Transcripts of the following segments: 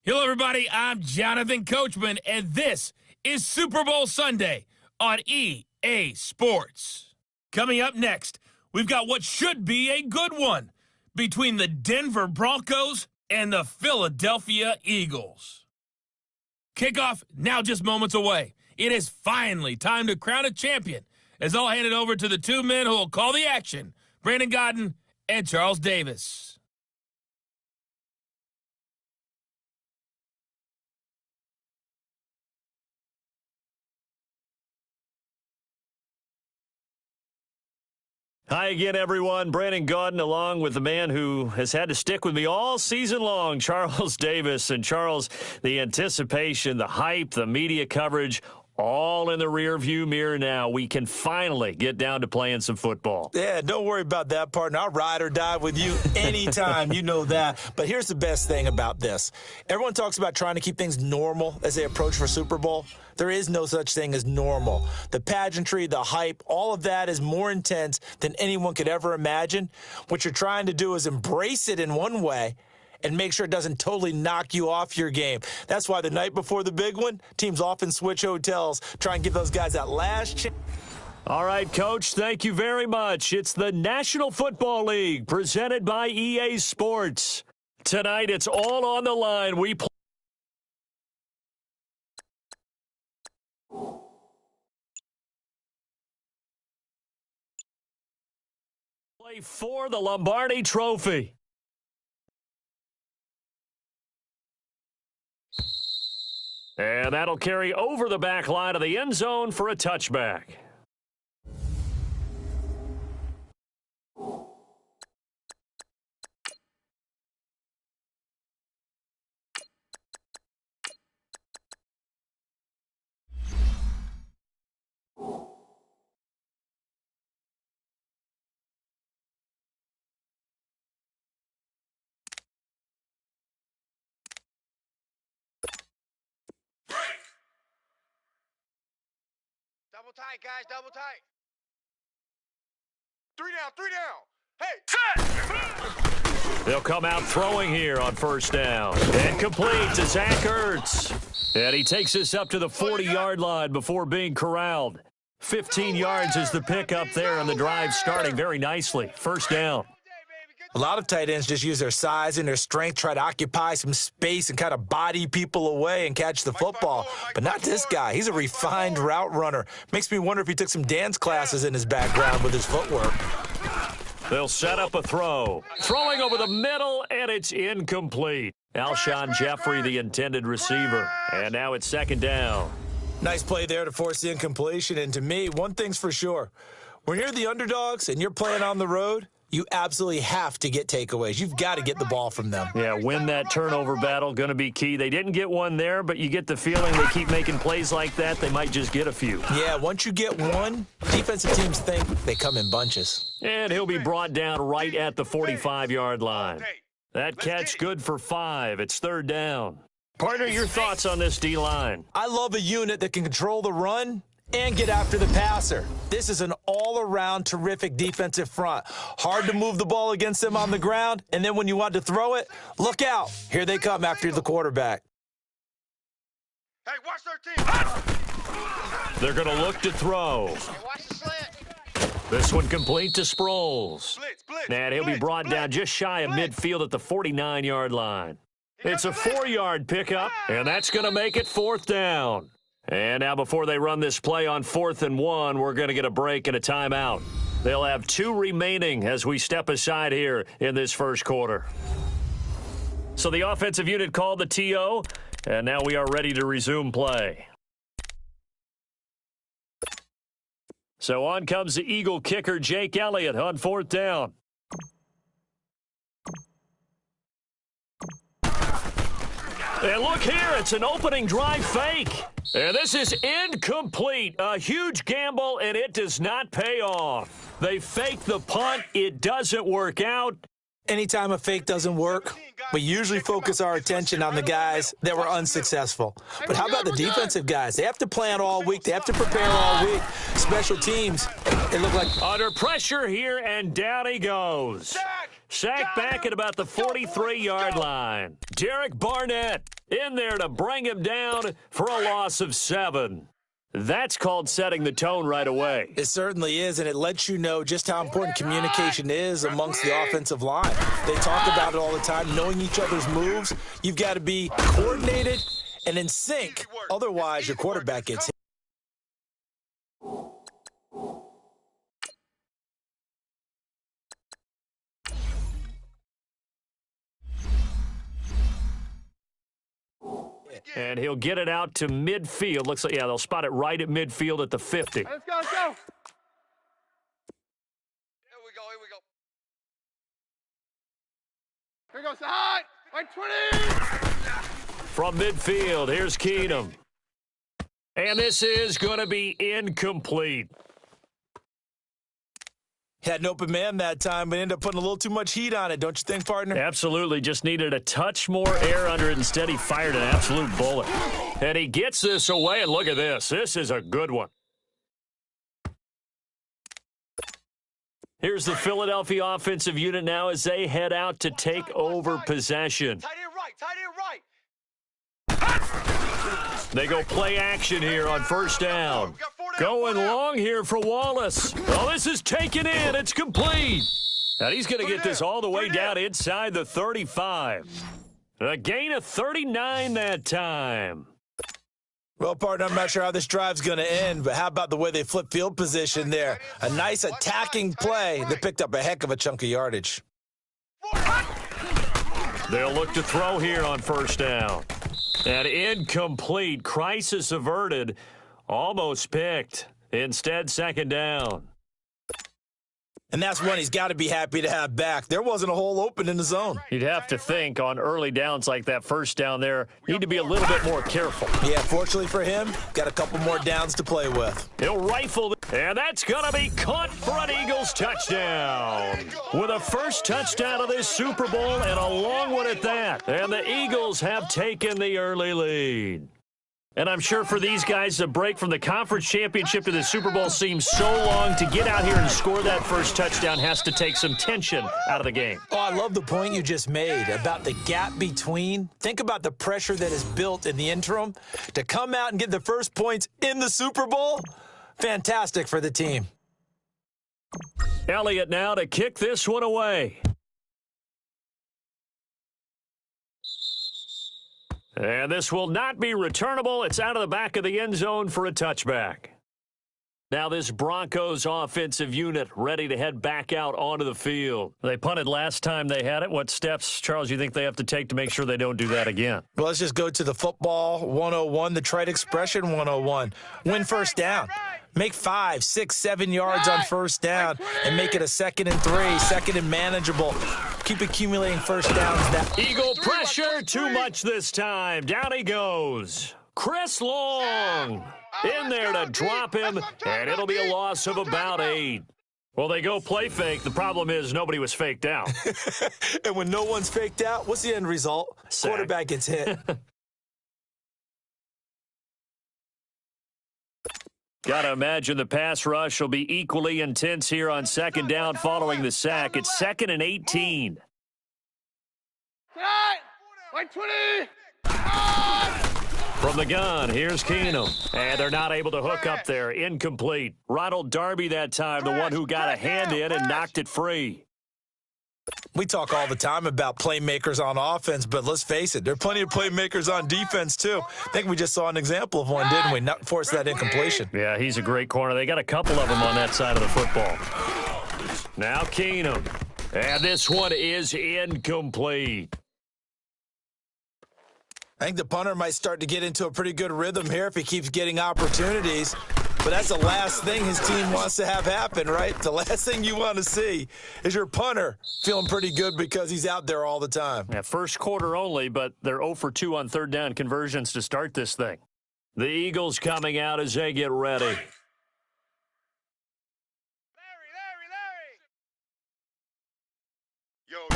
Hello, everybody. I'm Jonathan Coachman, and this is Super Bowl Sunday on EA Sports. Coming up next, we've got what should be a good one between the Denver Broncos and the Philadelphia Eagles. Kickoff now just moments away. It is finally time to crown a champion, as I'll hand it over to the two men who will call the action, Brandon Godden and Charles Davis. Hi again, everyone. Brandon Godden along with the man who has had to stick with me all season long, Charles Davis. And Charles, the anticipation, the hype, the media coverage, all in the rearview mirror now. We can finally get down to playing some football. Yeah, don't worry about that, partner. I'll ride or die with you anytime. You know that. But here's the best thing about this. Everyone talks about trying to keep things normal as they approach for Super Bowl. There is no such thing as normal. The pageantry, the hype, all of that is more intense than anyone could ever imagine. What you're trying to do is embrace it in one way and make sure it doesn't totally knock you off your game. That's why the night before the big one, teams often switch hotels, try and give those guys that last chance. All right, Coach, thank you very much. It's the National Football League presented by EA Sports. Tonight, it's all on the line. We play for the Lombardi Trophy. And that'll carry over the back line of the end zone for a touchback. Double tight, guys, double tight. Three down. Hey, They'll come out throwing here on first down. And complete to Zach Ertz. And he takes this up to the 40-yard line before being corralled. 15 yards is the pickup there, and the drive starting very nicely. First down. A lot of tight ends just use their size and their strength, try to occupy some space and kind of body people away and catch the football. But not this guy. He's a refined route runner. Makes me wonder if he took some dance classes in his background with his footwork. They'll set up a throw. Throwing over the middle, and it's incomplete. Alshon Jeffrey, the intended receiver. And now it's second down. Nice play there to force the incompletion. And to me, one thing's for sure. When you're the underdogs and you're playing on the road, you absolutely have to get takeaways. You've got to get the ball from them. Yeah, win that turnover battle, going to be key. They didn't get one there, but you get the feeling they keep making plays like that, they might just get a few. Yeah, once you get one, defensive teams think they come in bunches. And he'll be brought down right at the 45-yard line. That catch good for 5. It's third down. Partner, your thoughts on this D-line? I love a unit that can control the run and get after the passer. This is an all-around terrific defensive front. Hard to move the ball against them on the ground, and then when you want to throw it, look out. Here they come after the quarterback. Hey, watch 13. They're going to look to throw. Hey, watch the slant. This one complete to Sproles. Blitz. And he'll be brought down just shy of midfield at the 49-yard line. It's a 4-yard pickup, and that's going to make it fourth down. And now before they run this play on 4th and 1, we're going to get a break and a timeout. They'll have 2 remaining as we step aside here in this first quarter. So the offensive unit called the TO, and now we are ready to resume play. So on comes the Eagle kicker, Jake Elliott, on 4th down. And look here, it's an opening drive fake. And this is incomplete. A huge gamble, and it does not pay off. They fake the punt. It doesn't work out. Anytime a fake doesn't work, we usually focus our attention on the guys that were unsuccessful. But how about the defensive guys? They have to plan all week. They have to prepare all week. Special teams, it looked like... Under pressure here, and down he goes. Sack back at about the 43-yard line. Derek Barnett in there to bring him down for a loss of 7. That's called setting the tone right away. It certainly is, and it lets you know just how important communication is amongst the offensive line. They talk about it all the time, knowing each other's moves. You've got to be coordinated and in sync. Otherwise, your quarterback gets hit. And he'll get it out to midfield. Looks like, yeah, they'll spot it right at midfield at the 50. Let's go, let's go. Here we go, here we go. Here goes the high. Like 20. From midfield, here's Keenum. And this is going to be incomplete. Had an open man that time, but ended up putting a little too much heat on it, don't you think, partner? Absolutely. Just needed a touch more air under it. Instead, he fired an absolute bullet. And he gets this away, and look at this. This is a good one. Here's the Philadelphia offensive unit now as they head out to take over possession. Tight end right, tight end right. They go play action here on first down. Going long here for Wallace. Oh, this is taken in. It's complete. And he's going to get this all the way down inside the 35. A gain of 39 that time. Well, partner, I'm not sure how this drive's going to end, but how about the way they flip field position there? A nice attacking play that picked up a heck of a chunk of yardage. They'll look to throw here on first down. And incomplete. Crisis averted. Almost picked. Instead, second down. And that's one he's got to be happy to have back. There wasn't a hole open in the zone. You'd have to think on early downs like that first down there, need to be a little bit more careful. Yeah, fortunately for him, got a couple more downs to play with. He'll rifle, and that's going to be caught for an Eagles touchdown. With a first touchdown of this Super Bowl and a long one at that. And the Eagles have taken the early lead. And I'm sure for these guys, the break from the conference championship to the Super Bowl seems so long. To get out here and score that first touchdown has to take some tension out of the game. Oh, I love the point you just made about the gap between. Think about the pressure that is built in the interim. To come out and get the first points in the Super Bowl, fantastic for the team. Elliott now to kick this one away. And this will not be returnable. It's out of the back of the end zone for a touchback. Now this Broncos offensive unit ready to head back out onto the field. They punted last time they had it. What steps, Charles, you think they have to take to make sure they don't do that again? Well, let's just go to the football 101, the trite expression 101. Win first down. Make 5, 6, 7 yards on first down and make it a 2nd and 3, 2nd and manageable. Keep accumulating first downs. Eagle pressure, too much this time. Down he goes. Chris Long in there to drop him, and it'll be a loss of about 8. Well, they go play fake. The problem is nobody was faked out. And when no one's faked out, what's the end result? Sack. Quarterback gets hit. Got to imagine the pass rush will be equally intense here on second down following the sack. It's 2nd and 18. Like 20. From the gun, here's Keenum. And they're not able to hook up there. Incomplete. Ronald Darby that time, the one who got a hand in and knocked it free. We talk all the time about playmakers on offense, but let's face it, there are plenty of playmakers on defense, too. I think we just saw an example of one, didn't we? Not force that incompletion. Yeah, he's a great corner. They got a couple of them on that side of the football. Now Keenum. And this one is incomplete. I think the punter might start to get into a pretty good rhythm here if he keeps getting opportunities. But that's the last thing his team wants to have happen, right? The last thing you want to see is your punter feeling pretty good because he's out there all the time. Yeah, first quarter only, but they're 0 for 2 on third down conversions to start this thing. The Eagles coming out as they get ready. Larry. Yo.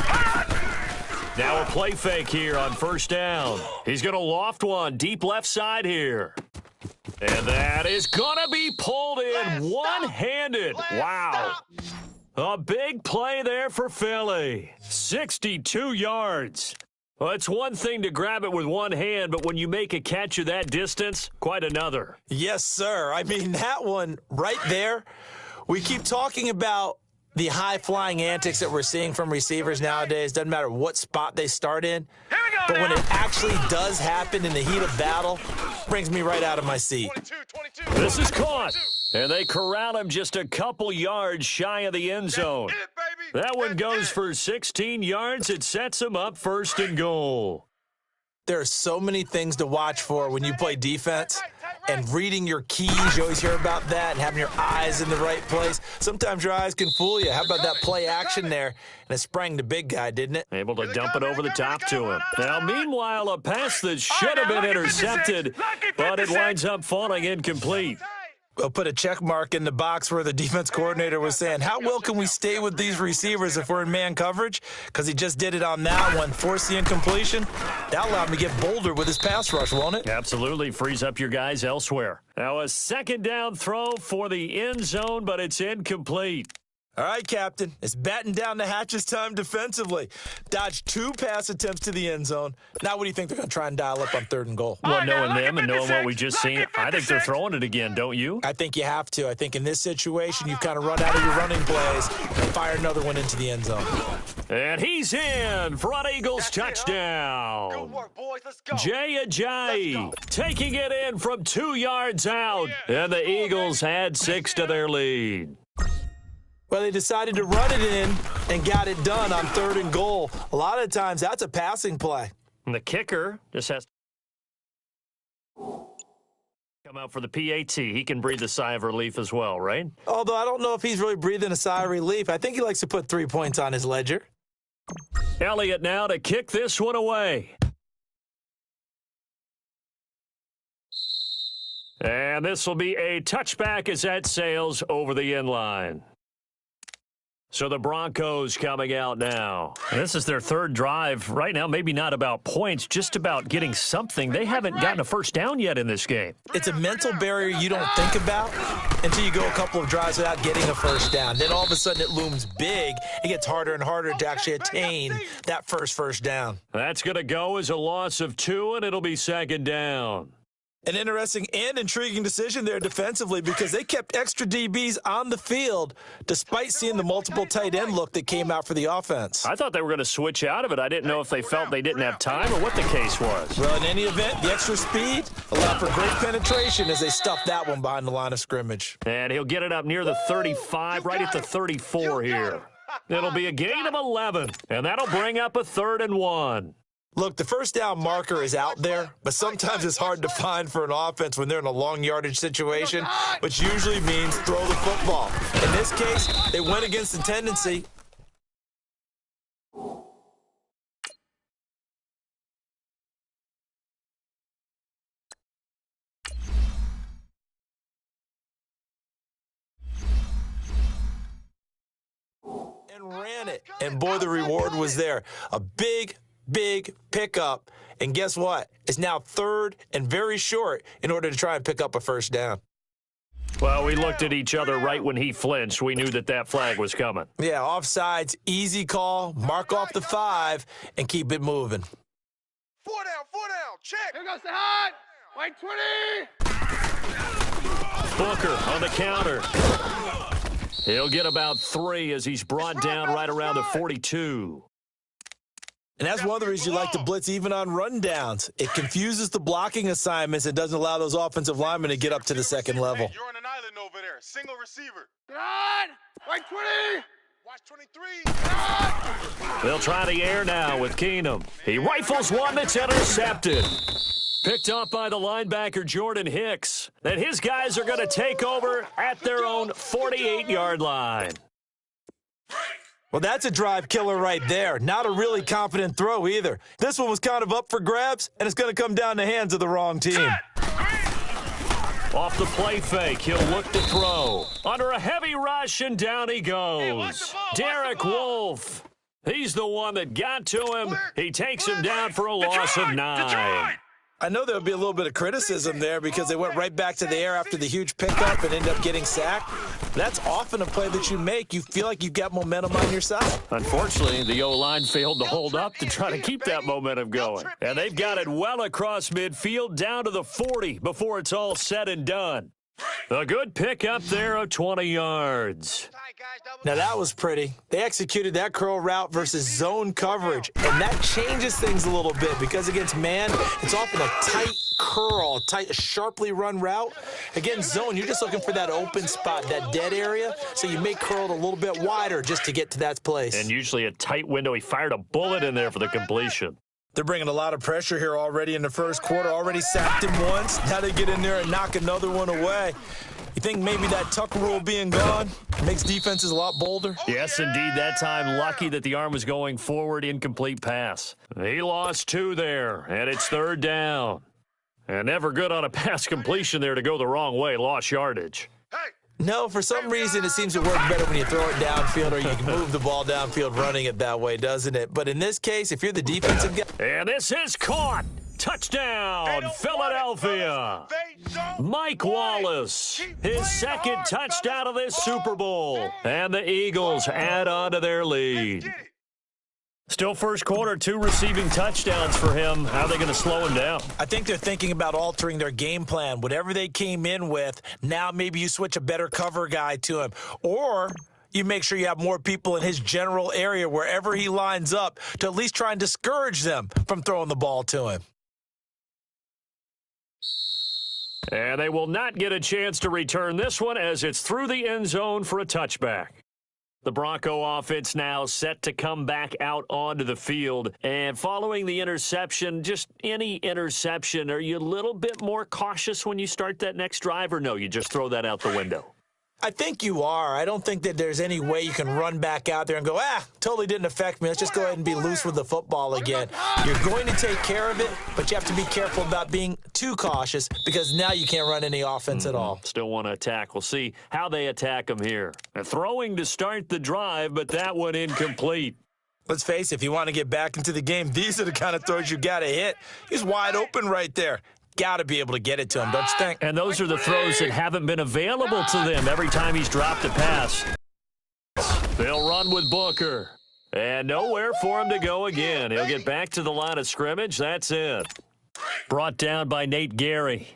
Now a play fake here on first down. He's going to loft one deep left side here. And that is going to be pulled in one-handed. Wow. A big play there for Philly. 62 yards. Well, it's one thing to grab it with one hand, but when you make a catch of that distance, quite another. Yes, sir. I mean, that one right there, we keep talking about the high-flying antics that we're seeing from receivers nowadays. Doesn't matter what spot they start in. But when it actually does happen in the heat of battle, brings me right out of my seat. This is caught, and they corral him just a couple yards shy of the end zone. That one goes for 16 yards. It sets him up 1st and goal. There are so many things to watch for when you play defense, and reading your keys, you always hear about that, and having your eyes in the right place. Sometimes your eyes can fool you. How about that play action there? And it sprang the big guy, didn't it? Able to dump it over the top to him. Now, meanwhile, a pass that should have been intercepted, but it winds up falling incomplete. We'll put a check mark in the box where the defense coordinator was saying, how well can we stay with these receivers if we're in man coverage? Because he just did it on that one, forced the incompletion. That allowed him to get bolder with his pass rush, won't it? Absolutely. Frees up your guys elsewhere. Now a 2nd down throw for the end zone, but it's incomplete. All right, Captain. It's batten down the hatches time defensively. Dodged 2 pass attempts to the end zone. Now what do you think they're going to try and dial up on 3rd and goal? Well, knowing them and knowing what we just seen, I think they're throwing it again, don't you? I think you have to. I think in this situation, you've kind of run out of your running plays and fire another one into the end zone. And he's in for an Eagles touchdown. Good work, boys. Let's go. Jay Ajayi taking it in from 2 yards out, and the Eagles add 6 to their lead. Well, they decided to run it in and got it done on 3rd and goal. A lot of times, that's a passing play. And the kicker just has to come out for the PAT. He can breathe a sigh of relief as well, right? Although I don't know if he's really breathing a sigh of relief. I think he likes to put 3 points on his ledger. Elliott now to kick this one away. And this will be a touchback as that sails over the end line. So the Broncos coming out now. And this is their 3rd drive right now. Maybe not about points, just about getting something. They haven't gotten a 1st down yet in this game. It's a mental barrier you don't think about until you go a couple of drives without getting a 1st down. Then all of a sudden it looms big. It gets harder and harder to actually attain that first down. That's going to go as a loss of 2, and it'll be 2nd down. An interesting and intriguing decision there defensively because they kept extra DBs on the field despite seeing the multiple tight end look that came out for the offense. I thought they were going to switch out of it. I didn't know if they felt they didn't have time or what the case was. Well, in any event, the extra speed allowed for great penetration as they stuffed that one behind the line of scrimmage. And he'll get it up near the 35, right at the 34 here. It'll be a gain of 11, and that'll bring up a 3rd and 1. Look, the 1st down marker is out there, but sometimes it's hard to find for an offense when they're in a long yardage situation, which usually means throw the football. In this case, they went against the tendency. And ran it. And boy, the reward was there. A big pickup. And guess what? It's now 3rd and very short in order to try and pick up a 1st down. Well, we looked at each other right when he flinched. We knew that flag was coming. Yeah, offsides, easy call, mark off the 5, and keep it moving. 4 down, check. Here goes the hot. Wait, 20. Booker on the counter. He'll get about 3 as he's brought down right around the 42. And that's one of the reasons you like to blitz even on rundowns. It confuses the blocking assignments and doesn't allow those offensive linemen to get up to the 2nd level. You're on an island over there. Single receiver. God! Wait, 20! Watch 23. God! They'll try the air now with Keenum. He rifles one that's intercepted. Picked up by the linebacker Jordan Hicks. Then his guys are going to take over at their own 48-yard line. Well, that's a drive killer right there. Not a really confident throw either. This one was kind of up for grabs, and it's going to come down the hands of the wrong team. Off the play fake, he'll look to throw. Under a heavy rush, and down he goes. Derek Wolfe. He's the one that got to him. He takes him down for a loss of 9. I know there'll be a little bit of criticism there because they went right back to the air after the huge pickup and ended up getting sacked. That's often a play that you make. You feel like you've got momentum on your side. Unfortunately, the O-line failed to hold up to try to keep that momentum going. And they've got it well across midfield down to the 40 before it's all said and done. A good pickup there of 20 yards. Now, that was pretty. They executed that curl route versus zone coverage, and that changes things a little bit because against man, it's often a tight curl, tight, sharply run route. Against zone, you're just looking for that open spot, that dead area, so you make curl it a little bit wider just to get to that place. And usually a tight window. He fired a bullet in there for the completion. They're bringing a lot of pressure here already in the first quarter. Already sacked him once. Now they get in there and knock another one away. You think maybe that tuck rule being gone makes defenses a lot bolder? Yes, indeed. That time, lucky that the arm was going forward. Incomplete pass. He lost 2 there, and it's third down. And never good on a pass completion there to go the wrong way. Lost yardage. No, for some reason it seems to work better when you throw it downfield or you can move the ball downfield running it that way, doesn't it? But in this case, if you're the defensive guy... And this is caught. Touchdown, Philadelphia. Mike Wallace, his second touchdown of this Super Bowl. And the Eagles add on to their lead. Still first quarter, 2 receiving touchdowns for him. How are they going to slow him down? I think they're thinking about altering their game plan. Whatever they came in with, now maybe you switch a better cover guy to him. Or you make sure you have more people in his general area wherever he lines up to at least try and discourage them from throwing the ball to him. And they will not get a chance to return this one as it's through the end zone for a touchback. The Bronco offense now set to come back out onto the field. And following the interception, just any interception, are you a little bit more cautious when you start that next drive, or no, you just throw that out the window? I think you are. I don't think that there's any way you can run back out there and go, totally didn't affect me. Let's just go ahead and be loose with the football again. You're going to take care of it, but you have to be careful about being too cautious because now you can't run any offense at all. Still want to attack. We'll see how they attack him here. Throwing to start the drive, but that one incomplete. Let's face it, if you want to get back into the game, these are the kind of throws you got to hit. He's wide open right there. Got to be able to get it to him, don't you think? And those are the throws that haven't been available to them every time he's dropped a pass. They'll run with Booker. And nowhere for him to go again. He'll get back to the line of scrimmage. That's it. Brought down by Nate Gary.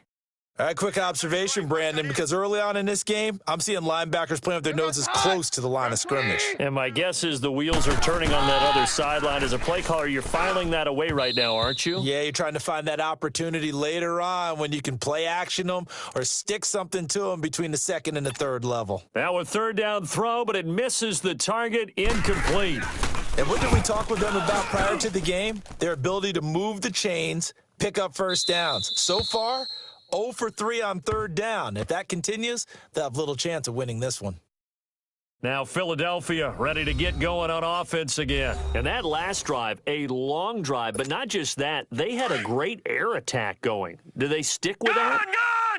All right, quick observation, Brandon, because early on in this game, I'm seeing linebackers playing with their noses close to the line of scrimmage. And my guess is the wheels are turning on that other sideline. As a play caller, you're filing that away right now, aren't you? Yeah, you're trying to find that opportunity later on when you can play action them or stick something to them between the second and the third level. Now a third down throw, but it misses the target, incomplete. And what did we talk with them about prior to the game? Their ability to move the chains, pick up first downs. So far, 0 for 3 on third down. If that continues, they'll have little chance of winning this one. Now Philadelphia ready to get going on offense again. And that last drive, a long drive, but not just that. They had a great air attack going. Do they stick with that?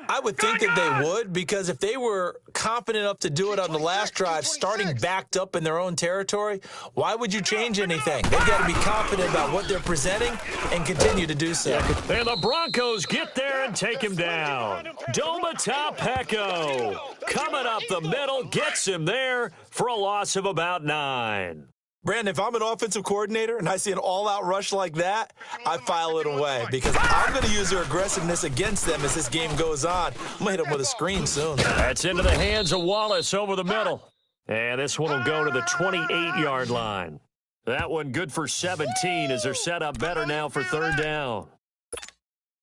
I would think that they would, because if they were confident enough to do it on the last drive, starting backed up in their own territory, why would you change anything? They've got to be confident about what they're presenting and continue to do so. And the Broncos get there and take him down. Domata Peko coming up the middle, gets him there for a loss of about 9. Brandon, if I'm an offensive coordinator and I see an all-out rush like that, I file it away because I'm going to use their aggressiveness against them as this game goes on. I'm going to hit them with a screen soon. That's into the hands of Wallace over the middle. And this one will go to the 28-yard line. That one good for 17 as they're set up better now for third down.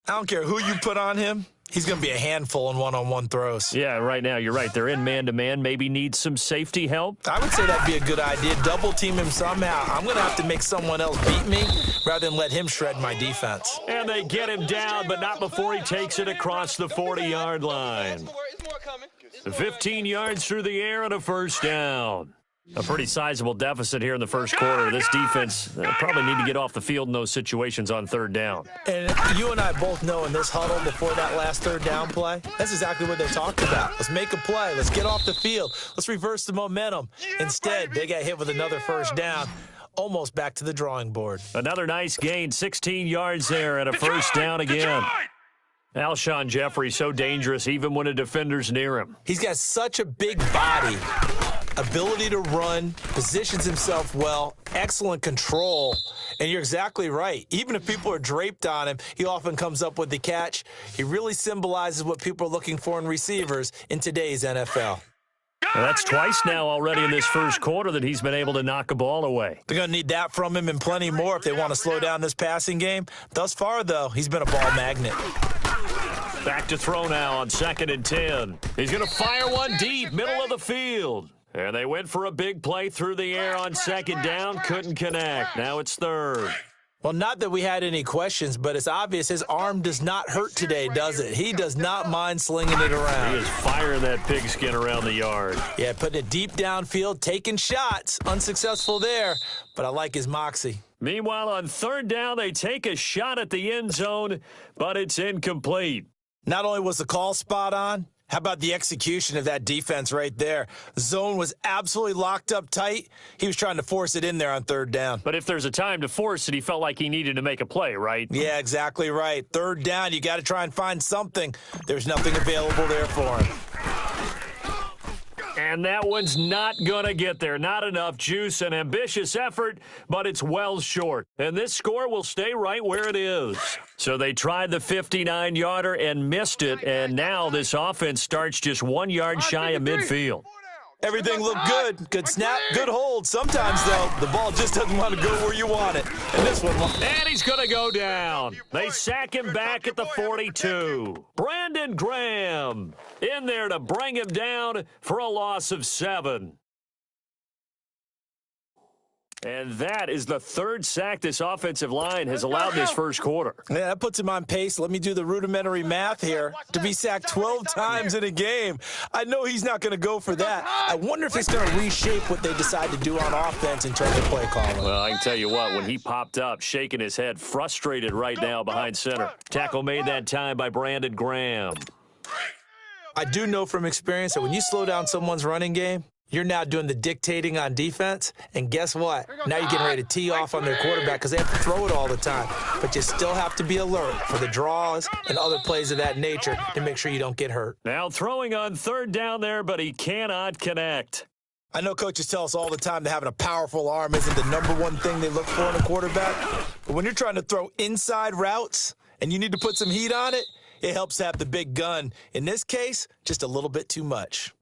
I don't care who you put on him. He's going to be a handful in one-on-one throws. Yeah, right now, you're right. They're in man-to-man. Maybe need some safety help. I would say that'd be a good idea. Double team him somehow. I'm going to have to make someone else beat me rather than let him shred my defense. And they get him down, but not before he takes it across the 40-yard line. 15 yards through the air and a first down. A pretty sizable deficit here in the first quarter. This defense probably need to get off the field in those situations on third down. And you and I both know in this huddle before that last third down play, that's exactly what they talked about. Let's make a play. Let's get off the field. Let's reverse the momentum. Instead, they got hit with another first down. almost back to the drawing board. Another nice gain, 16 yards there and a first down again. Alshon Jeffrey so dangerous even when a defender's near him. He's got such a big body, ability to run, positions himself well, excellent control. And you're exactly right. Even if people are draped on him, he often comes up with the catch. He really symbolizes what people are looking for in receivers in today's NFL. Well, that's twice now already in this first quarter that he's been able to knock a ball away. They're going to need that from him and plenty more if they want to slow down this passing game. Thus far, though, he's been a ball magnet. Back to throw now on 2nd and 10. He's going to fire one deep, middle of the field. And they went for a big play through the air on 2nd down, couldn't connect. Now it's 3rd. Well, not that we had any questions, but it's obvious his arm does not hurt today, does it? He does not mind slinging it around. He is firing that pigskin around the yard. Yeah, putting it deep downfield, taking shots. Unsuccessful there, but I like his moxie. Meanwhile, on 3rd down, they take a shot at the end zone, but it's incomplete. Not only was the call spot on, how about the execution of that defense right there? The zone was absolutely locked up tight. He was trying to force it in there on 3rd down. But if there's a time to force it, he felt like he needed to make a play, right? Yeah, exactly right. 3rd down, you got to try and find something. There's nothing available there for him. And that one's not going to get there. Not enough juice, an ambitious effort, but it's well short. And this score will stay right where it is. So they tried the 59-yarder and missed it, and now this offense starts just 1 yard shy of midfield. Everything looked good. Good snap, good hold. Sometimes, though, the ball just doesn't want to go where you want it. And this one... And he's going to go down. They sack him back at the 42. Brandon Graham in there to bring him down for a loss of 7. And that is the 3rd sack this offensive line has allowed this first quarter. Yeah, that puts him on pace. Let me do the rudimentary math here. To be sacked 12 times in a game. I know he's not going to go for that. I wonder if it's going to reshape what they decide to do on offense in terms of play calling. Well, I can tell you what, when he popped up, shaking his head, frustrated right now behind center. Tackle made that time by Brandon Graham. I do know from experience that when you slow down someone's running game, you're now doing the dictating on defense, and guess what? Now you're getting ready to tee off on their quarterback because they have to throw it all the time. But you still have to be alert for the draws and other plays of that nature to make sure you don't get hurt. Now throwing on 3rd down there, but he cannot connect. I know coaches tell us all the time that having a powerful arm isn't the #1 thing they look for in a quarterback. But when you're trying to throw inside routes and you need to put some heat on it, it helps to have the big gun. In this case, just a little bit too much.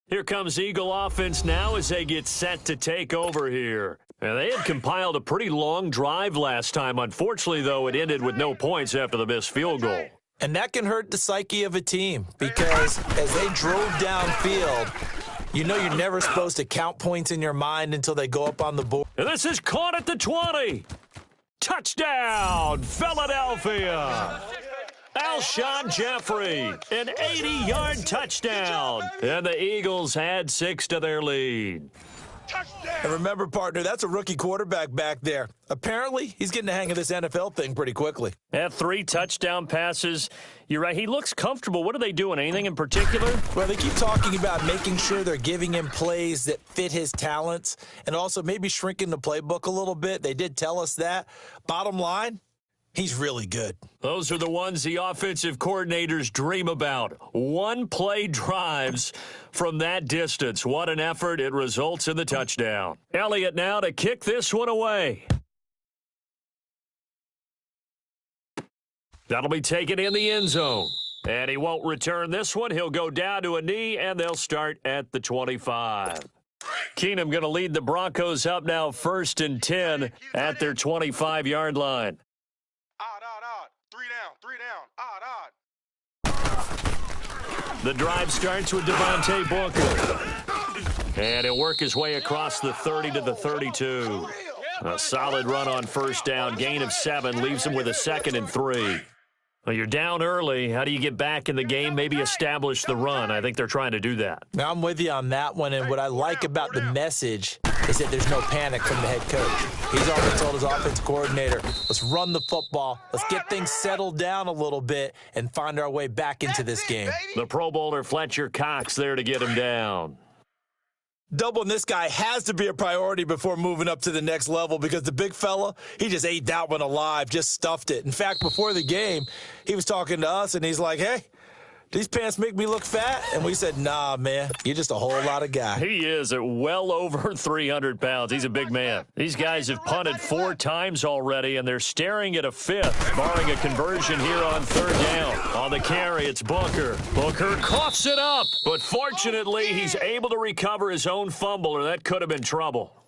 Here comes Eagle offense now as they get set to take over here. And they had compiled a pretty long drive last time. Unfortunately, though, it ended with no points after the missed field goal. And that can hurt the psyche of a team because as they drove downfield, you know you're never supposed to count points in your mind until they go up on the board. And this is caught at the 20. Touchdown, Philadelphia. Alshon Jeffrey, an 80-yard touchdown. And the Eagles add 6 to their lead. And remember, partner, that's a rookie quarterback back there. Apparently, he's getting the hang of this NFL thing pretty quickly. Had 3 touchdown passes. You're right. He looks comfortable. What are they doing? Anything in particular? Well, they keep talking about making sure they're giving him plays that fit his talents and also maybe shrinking the playbook a little bit. They did tell us that. Bottom line, he's really good. Those are the ones the offensive coordinators dream about. One-play drives from that distance. What an effort. It results in the touchdown. Elliott now to kick this one away. That'll be taken in the end zone. And he won't return this one. He'll go down to a knee, and they'll start at the 25. Keenum going to lead the Broncos up now 1st and 10 at their 25-yard line. The drive starts with Devontae Booker. And he'll work his way across the 30 to the 32. A solid run on 1st down. Gain of 7 leaves him with a 2nd and 3. Well, you're down early. How do you get back in the game? Maybe establish the run. I think they're trying to do that. Now, I'm with you on that one. And what I like about the message is that there's no panic from the head coach. He's already told his offensive coordinator, let's run the football. Let's get things settled down a little bit and find our way back into this game. The Pro Bowler Fletcher Cox there to get him down. Doubling this guy has to be a priority before moving up to the next level because the big fella, he just ate that one alive, just stuffed it. In fact, before the game, he was talking to us, and he's like, hey, these pants make me look fat? And we said, nah, man, you're just a whole lot of guy. He is at well over 300 pounds. He's a big man. These guys have punted 4 times already, and they're staring at a 5th, barring a conversion here on 3rd down. On the carry, it's Booker. Booker coughs it up, but fortunately, he's able to recover his own fumble, or that could have been trouble.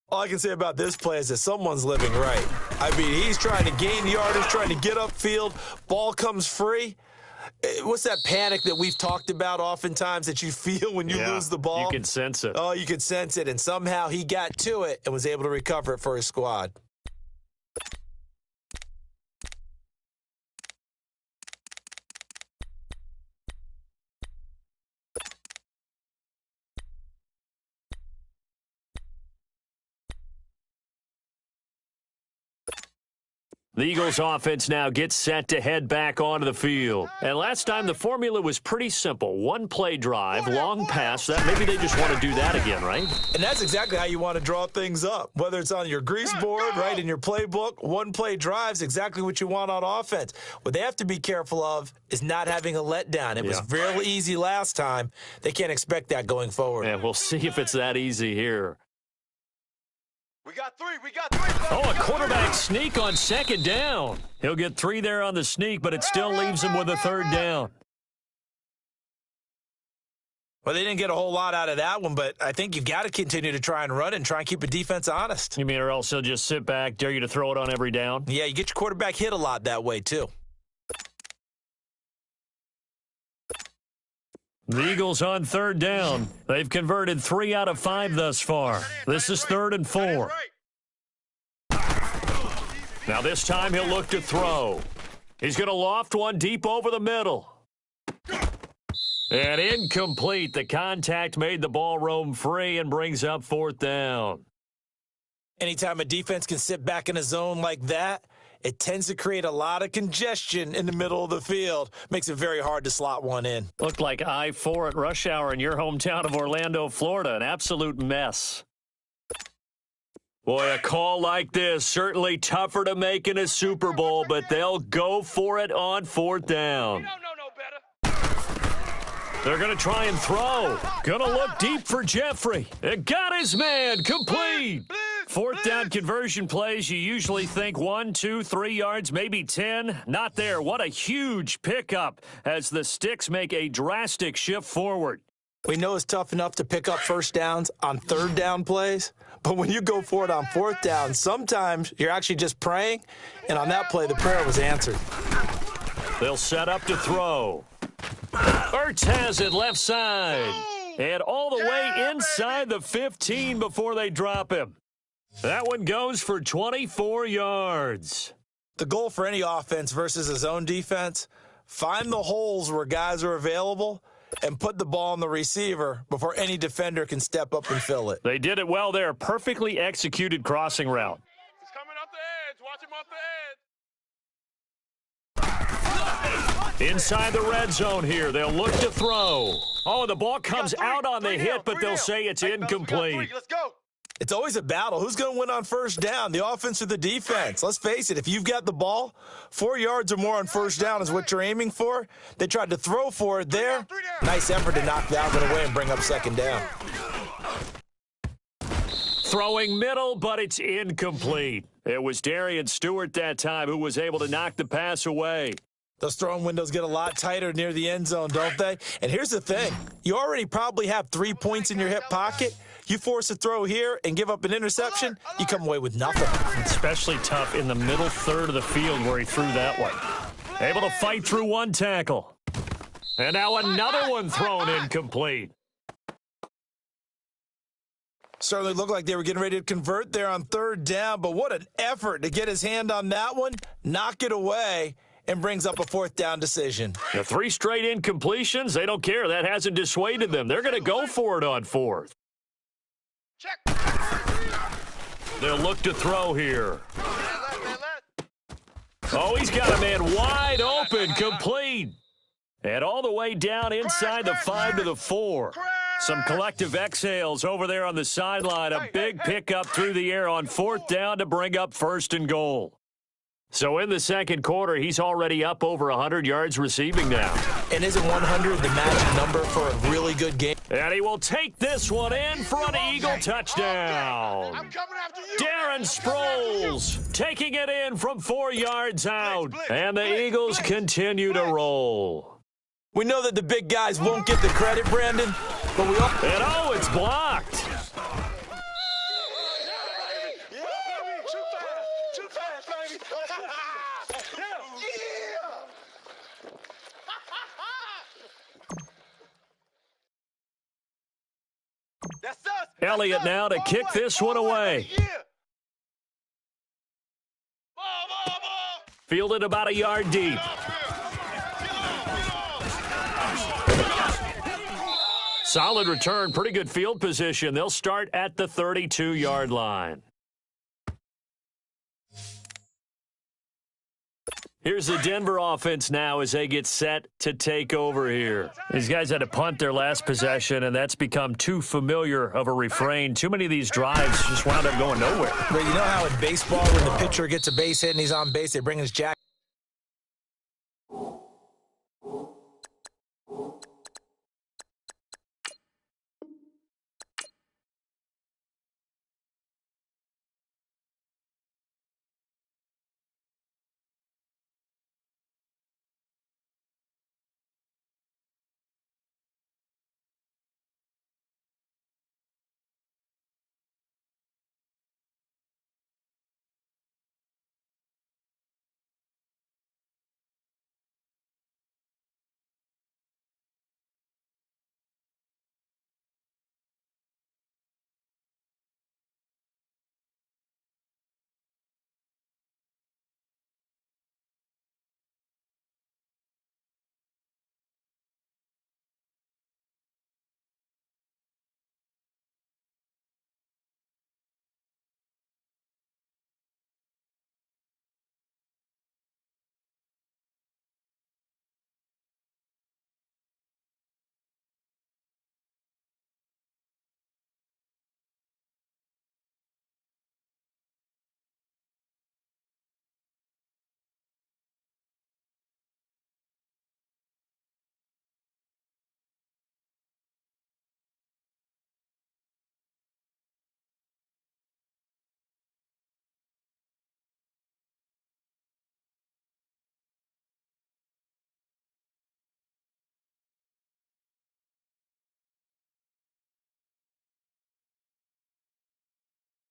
All I can say about this play is that someone's living right. I mean, he's trying to gain yardage, trying to get upfield. Ball comes free. What's that panic that we've talked about oftentimes that you feel when you lose the ball? You can sense it. Oh, you can sense it, and somehow he got to it and was able to recover it for his squad. The Eagles offense now gets set to head back onto the field. And last time the formula was pretty simple. 1-play drive, long pass. That maybe they just want to do that again, right? And that's exactly how you want to draw things up. Whether it's on your grease board, right, in your playbook, 1-play drive's exactly what you want on offense. What they have to be careful of is not having a letdown. It was very easy last time. They can't expect that going forward. And we'll see if it's that easy here. We got 3. Oh, a quarterback sneak on 2nd down. He'll get 3 there on the sneak, but it still leaves him with a 3rd down. Well, they didn't get a whole lot out of that one, but I think you've got to continue to try and run it and try and keep a defense honest. You mean, or else he'll just sit back, dare you to throw it on every down? Yeah, you get your quarterback hit a lot that way, too. The Eagles on 3rd down. They've converted 3 out of 5 thus far. This is 3rd and 4. Now this time he'll look to throw. He's going to loft one deep over the middle. And incomplete. The contact made the ball roam free and brings up 4th down. Anytime a defense can sit back in a zone like that, it tends to create a lot of congestion in the middle of the field. Makes it very hard to slot one in. Looked like I-4 at rush hour in your hometown of Orlando, Florida. An absolute mess. Boy, a call like this, certainly tougher to make in a Super Bowl, but they'll go for it on 4th down. You don't know no better. They're going to try and throw. Going to look deep for Jeffrey. It got his man. Complete. 4th down conversion plays, you usually think 1, 2, 3 yards, maybe 10. Not there. What a huge pickup as the Sticks make a drastic shift forward. We know it's tough enough to pick up 1st downs on 3rd down plays, but when you go for it on 4th down, sometimes you're actually just praying, and on that play, the prayer was answered. They'll set up to throw. Ertz has it left side, and all the way inside the 15 before they drop him. That one goes for 24 yards. The goal for any offense versus a zone defense, find the holes where guys are available and put the ball on the receiver before any defender can step up and fill it. They did it well there. Perfectly executed crossing route. He's coming off the edge. Watch him off the edge. Inside the red zone here. They'll look to throw. Oh, the ball comes out on the hit, but they'll say it's incomplete. Let's go. It's always a battle. Who's going to win on 1st down, the offense or the defense? Let's face it, if you've got the ball, 4 yards or more on 1st down is what you're aiming for. They tried to throw for it there. Nice effort to knock that one away and bring up 2nd down. Throwing middle, but it's incomplete. It was Darian Stewart that time who was able to knock the pass away. Those throwing windows get a lot tighter near the end zone, don't they? And here's the thing. You already probably have 3 points in your hip pocket. You force a throw here and give up an interception, you come away with nothing. Especially tough in the middle 3rd of the field where he threw that one. Able to fight through one tackle. And now another one thrown incomplete. Certainly looked like they were getting ready to convert there on 3rd down, but what an effort to get his hand on that one, knock it away, and brings up a 4th down decision. The 3 straight incompletions, they don't care. That hasn't dissuaded them. They're going to go for it on 4th. Check. They'll look to throw here. Oh, he's got a man wide open, complete. And all the way down inside the 5 to the 4. Some collective exhales over there on the sideline. A big pickup through the air on 4th down to bring up 1st and goal. So in the second quarter, he's already up over 100 yards receiving now. And isn't 100 the magic number for a really good game? And he will take this one in for an Eagle touchdown. I'm coming after you. Darren Sproles taking it in from 4 yards out. And the Eagles continue to roll. We know that the big guys won't get the credit, Brandon, but we all... And oh, it's blocked. Too fast, baby. That's us. Elliott now to kick this one away. Fielded about a yard deep. Solid return, pretty good field position. They'll start at the 32-yard line. Here's the Denver offense now as they get set to take over here. These guys had to punt their last possession, and that's become too familiar of a refrain. Too many of these drives just wound up going nowhere. But you know how in baseball when the pitcher gets a base hit and he's on base, they bring his jacket.